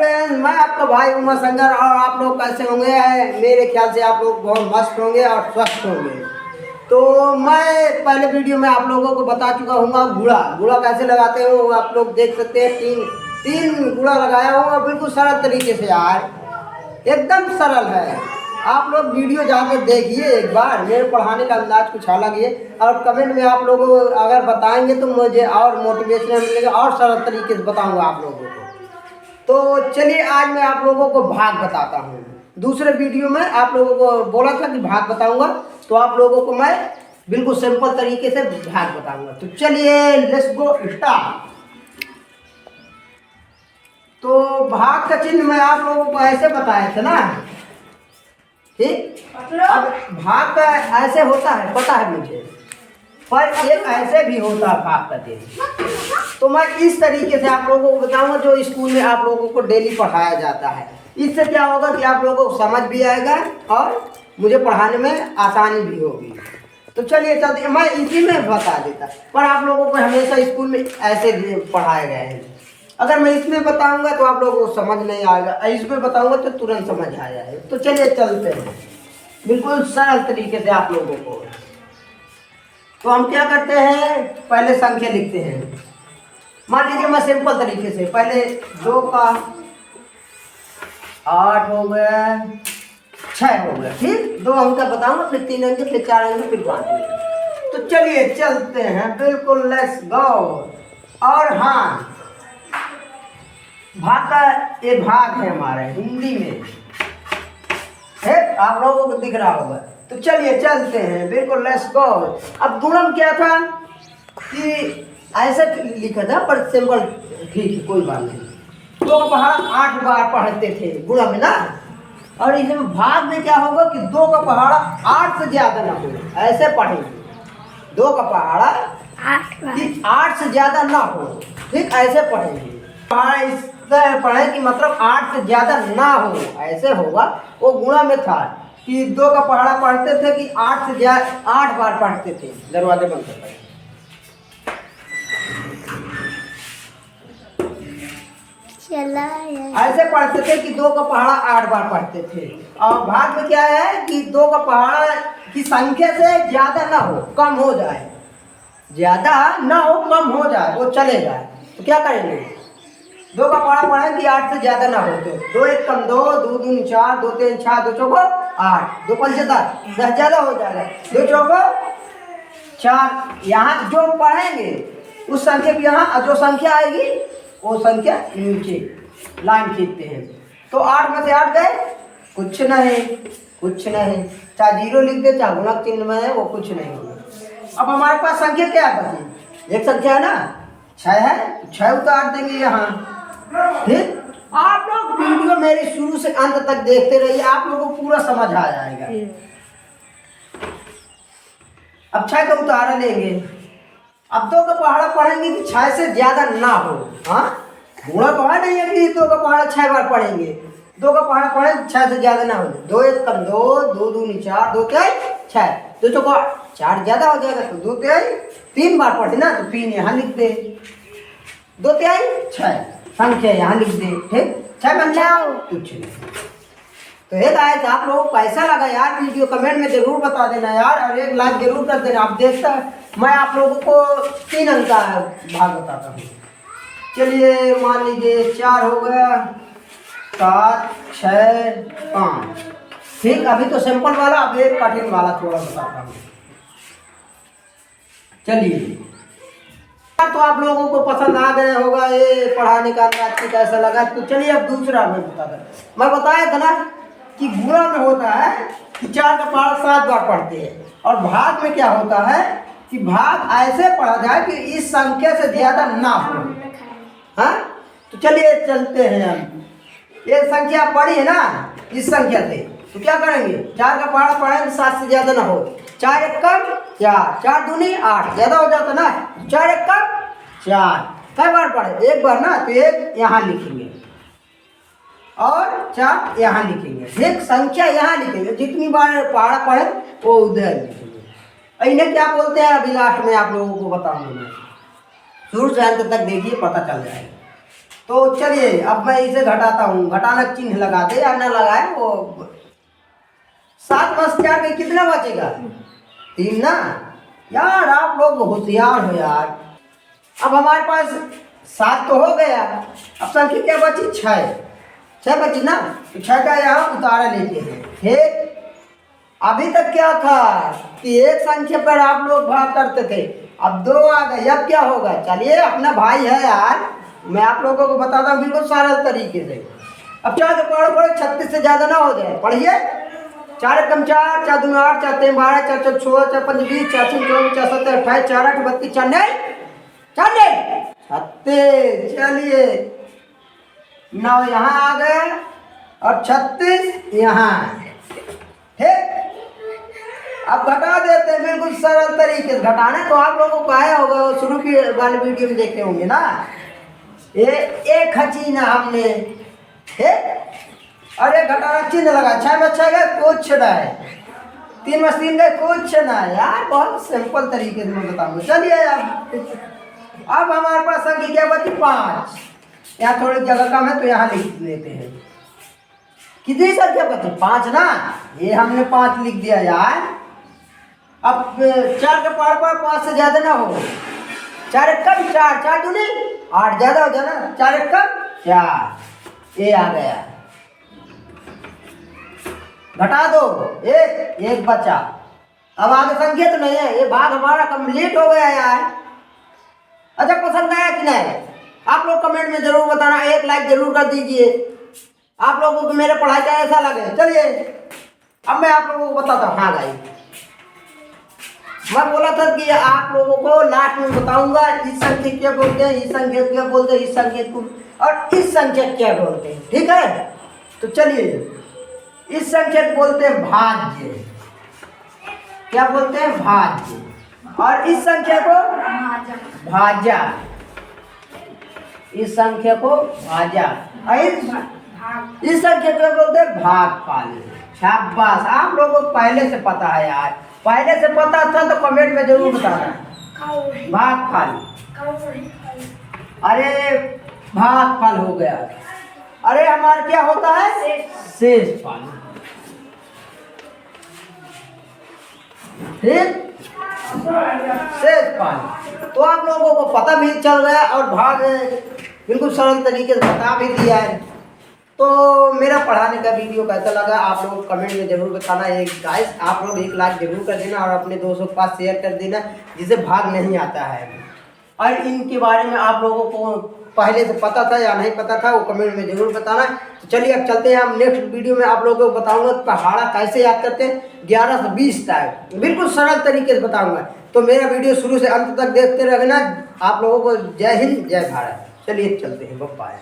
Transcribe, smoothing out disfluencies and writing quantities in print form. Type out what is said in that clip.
Friends, मैं आपका भाई उमा संगर और आप लोग कैसे होंगे? मेरे ख्याल से आप लोग बहुत मस्त होंगे और स्वस्थ होंगे। तो मैं पहले वीडियो में आप लोगों को बता चुका हूँ गुड़ा कैसे लगाते हो। आप लोग देख सकते हैं तीन गुड़ा लगाया हुआ, बिल्कुल सरल तरीके से यार, एकदम सरल है। आप लोग वीडियो जाकर देखिए एक बार, मेरे पढ़ाने का अंदाज कुछ अलग है और कमेंट में आप लोगों अगर बताएंगे तो मुझे और मोटिवेशन मिलेगा और सरल तरीके से बताऊंगा आप लोगों को। तो चलिए आज मैं आप लोगों को भाग बताता हूँ। दूसरे वीडियो में आप लोगों को बोला था कि भाग बताऊंगा, तो आप लोगों को मैं बिल्कुल सिंपल तरीके से भाग बताऊंगा। तो चलिए लेट्स गो स्टार्ट। तो भाग का चिन्ह मैं आप लोगों को ऐसे बताया था ना, ठीक। अब भाग का ऐसे होता है, पता है मुझे, पर एक ऐसे भी होता है भाग का चिन्ह। तो मैं इस तरीके से आप लोगों को बताऊंगा जो स्कूल में आप लोगों को डेली पढ़ाया जाता है। इससे क्या होगा कि आप लोगों को समझ भी आएगा और मुझे पढ़ाने में आसानी भी होगी। तो चलिए चलते, मैं इसी में बता देता, पर आप लोगों को हमेशा स्कूल में ऐसे पढ़ाए गए हैं। अगर मैं इसमें बताऊंगा तो आप लोगों को समझ नहीं आएगा, इसमें बताऊंगा तो तुरंत समझ आ जाएगा। तो चलिए चलते हैं बिल्कुल सरल तरीके से आप लोगों को। तो हम क्या करते हैं, पहले संख्या लिखते हैं। मान लीजिए मैं सिंपल तरीके से पहले 2 का 8 हो गया, 6 हो गया, ठीक। 2 अंक का बताऊंगा, फिर 3 अंक, फिर 4 अंक, फिर 5 अंक। तो चलिए चलते हैं बिल्कुल, लेट्स गो। और हाँ, भाग का ये भाग है हमारे हिंदी में है, आप लोगों को दिख रहा होगा। तो चलिए चलते हैं बिल्कुल, लेट्स गो। अब गुणन क्या था कि ऐसे लिखा था, पर सिंपल, ठीक है कोई बात नहीं। 2 का पहाड़ा 8 बार पढ़ते थे गुणन में ना, और इसमें भाग में क्या होगा कि 2 का पहाड़ा 8 से ज्यादा ना हो, ऐसे पढ़ेंगे। 2 का पहाड़ा 8 से ज्यादा ना हो, ठीक, ऐसे पढ़ेंगे। इस पढ़े कि मतलब 8 से ज्यादा ना हो, ऐसे होगा। वो गुणा में था कि 2 का पहाड़ा पढ़ते थे कि 8 से ज्यादा 8 बार पढ़ते थे। दरवाजे बंद कर पाए, ऐसे पढ़ते थे कि 2 का पहाड़ा 8 बार पढ़ते थे। और भाग में क्या है कि 2 का पहाड़ा की संख्या से ज्यादा ना हो, कम हो जाए, ज्यादा ना हो कम हो जाए, वो चलेगा। तो क्या करेंगे, 2 का पहाड़ा पढ़े कि 8 से ज्यादा ना हो, तो 2 1 कम 2, 2 दूनी 4, 2 3 6, 2 चौको 8, 2 5 10, 10 ज्यादा हो जाएगा, 2 चौको 4। यहाँ जो पढ़ेंगे उस संख्या की यहाँ जो संख्या आएगी वो संख्या नीचे लाइन खींचते हैं। तो 8 में से 8 गए, कुछ नहीं, कुछ नहीं। चाहे 0 लिख दे, चाहे गुणक चिन्ह में है, वो कुछ नहीं होगा। अब हमारे पास संख्या क्या बची, एक संख्या है ना, 6 है, 6 उतार देंगे यहाँ, ठीक। आप लोग वीडियो मेरे शुरू से अंत तक देखते रहिए, आप लोगों को पूरा समझ आ जाएगा। अब 6 का उतारा लेंगे। अब 2 का पहाड़ा पढ़ेंगे कि 6 से ज्यादा ना हो, हाँ, गुणा तो है नहीं है कि 2 का पहाड़ा 6 बार पढ़ेंगे। 2 का पहाड़ा पढ़े 6 से ज्यादा ना हो, 2 1 कम 2, 2 दूनी 4, 2 3 6, 2 चौको 4 ज्यादा हो जाएगा, तो 2 3 बार पढ़े ना, तो 3 यहाँ लिख दे, 2 3 6 संख्या यहाँ लिख दे, ठीक। 6 बन जाओ, कुछ नहीं। तो ये गाइस, आप लोगों को कैसा लगा यार वीडियो, कमेंट में जरूर बता देना यार, और एक लाइक जरूर कर देना। आप देखता मैं आप लोगों को 3 अंक का भाग बताता हूँ। चलिए मान लीजिए 4 हो गया, 7 6 5, ठीक। अभी तो सिंपल वाला, अब एक कठिन वाला थोड़ा बताता हूँ। चलिए, तो आप लोगों को पसंद आ गया होगा ये पढ़ाने का अंदाज कैसा लगा। तो चलिए अब दूसरा मैं बताता हूँ। मैं बताया था ना कि गुणा में होता है कि 4 का पहाड़ा 7 बार पढ़ते हैं, और भाग में क्या होता है कि भाग ऐसे पढ़ा जाए कि इस संख्या से ज्यादा ना हो, हाँ। तो चलिए चलते हैं, हम ये संख्या पढ़ी है ना, इस संख्या से, तो क्या करेंगे, 4 का पहाड़ा पढ़ेंगे 7 से ज्यादा ना हो, 4 1 कम 4, 4 दूनी 8, ज्यादा हो जाता ना, 4 1 कम 4, कई बार पढ़े, एक बार ना, तो 1 यहाँ लिखेंगे और 4 यहाँ लिखेंगे, एक संख्या यहाँ लिखेंगे, जितनी बार पहाड़ा पढ़े वो उधर लिखेंगे। इन्हें क्या बोलते हैं अभी लास्ट में आप लोगों को बताऊंगा मैं, शुरू से अंत तक देखिए, पता चल जाएगा। तो चलिए अब मैं इसे घटाता हूँ, घटाना चिन्ह लगा दे या ना लगाए वो। 7 + 4 के कितना बचेगा? 3 ना। यार आप लोग होशियार हो यार। अब हमारे पास 7 तो हो गया, अब संख्या क्या बची? 6 बची ना, तो 6 का यहाँ उतारा लेते हैं। फिर अभी तक क्या था कि एक संख्या पर आप लोग भाग करते थे, अब 2 आ गए, अब क्या होगा? चलिए अपना भाई है यार, मैं आप लोगों को बताता हूँ बिल्कुल सरल तरीके से। अब चाहे तो पढ़ो 36 से ज़्यादा ना हो जाए, पढ़िए। 4 × 4 = 4 × 2 = 8 4 × 3 = 12 4 × 4 = 16 4 × 5 = 20 4 × 6 = 24 4 × 7 = 28 4 × 8 = 32 4 × 9 36। चलिए 9 यहाँ आ गए और 36 यहाँ। ठीक, अब घटा देते हैं बिल्कुल सरल तरीके से। घटाना तो आप लोगों को आया होगा, वो शुरू की वाली वीडियो में देखे होंगे ना। ये एक खची ना हमने। अरे घटाना चिन्ह लगा, 6 में 6 गए कुछ ना है, 3 में 3 गए कुछ ना है यार, बहुत सिंपल तरीके से मैं बताऊंगा। चलिए अब हमारे पास संख्या क्या बची? 5। यहाँ थोड़ी जगह कम है तो यहाँ लिख लेते हैं। कितनी संख्या बची? 5 ना, ये हमने 5 लिख दिया यार। अब 4 के पार 5 से ज्यादा ना हो। 4 × 1 = 4 4 दूनी 8 ज्यादा हो जाए ना, 4 × 1 = 4। ये आ गया, घटा दो, एक बचा। अब आगे संख्या तो नहीं है, ये भाग हमारा कंप्लीट हो गया यार। अच्छा पसंद आया कि नहीं? आप लोग कमेंट में जरूर बताना, एक लाइक जरूर कर दीजिए। आप लोगों को मेरे पढ़ाई का ऐसा लगे। चलिए अब मैं आप लोगों को बताता हूँ। हाँ भाई, मैं बोला था कि आप लोगों को लास्ट में बताऊंगा इस संख्या क्या बोलते हैं, इस संख्या क्या बोलते हैं, इस संख्या को और इस संख्या क्या बोलते हैं। ठीक है, तो चलिए इस संख्या को बोलते हैं भाज्य। क्या बोलते हैं? भाज्य। और इस संख्या को भाज्य। इस संख्या को भाज्य। इस संख्या को बोलते हैं भागफल। शाबाश, आप लोगों को पहले से पता है यार। पहले से पता था तो कमेंट में जरूर बताना। भागफल, अरे भागफल हो गया। अरे हमारा क्या होता है? शेषफल। ठीक, शेषफल। तो आप लोगों को पता भी चल गया और भाग बिल्कुल सरल तरीके से बता भी दिया है। तो मेरा पढ़ाने का वीडियो कैसा लगा आप लोग कमेंट में जरूर बताना। एक गाइस आप लोग 1 लाइक जरूर कर देना और अपने दोस्तों के पास शेयर कर देना जिसे भाग नहीं आता है। और इनके बारे में आप लोगों को पहले से पता था या नहीं पता था, वो कमेंट में जरूर बताना। तो चलिए अब चलते हैं, हम नेक्स्ट वीडियो में आप लोगों को बताऊंगा पहाड़ा कैसे याद करते हैं 11 से 20 तक, बिल्कुल सरल तरीके से बताऊंगा। तो मेरा वीडियो शुरू से अंत तक देखते रहना। आप लोगों को जय हिंद जय भारत। चलिए चलते हैं, बाय।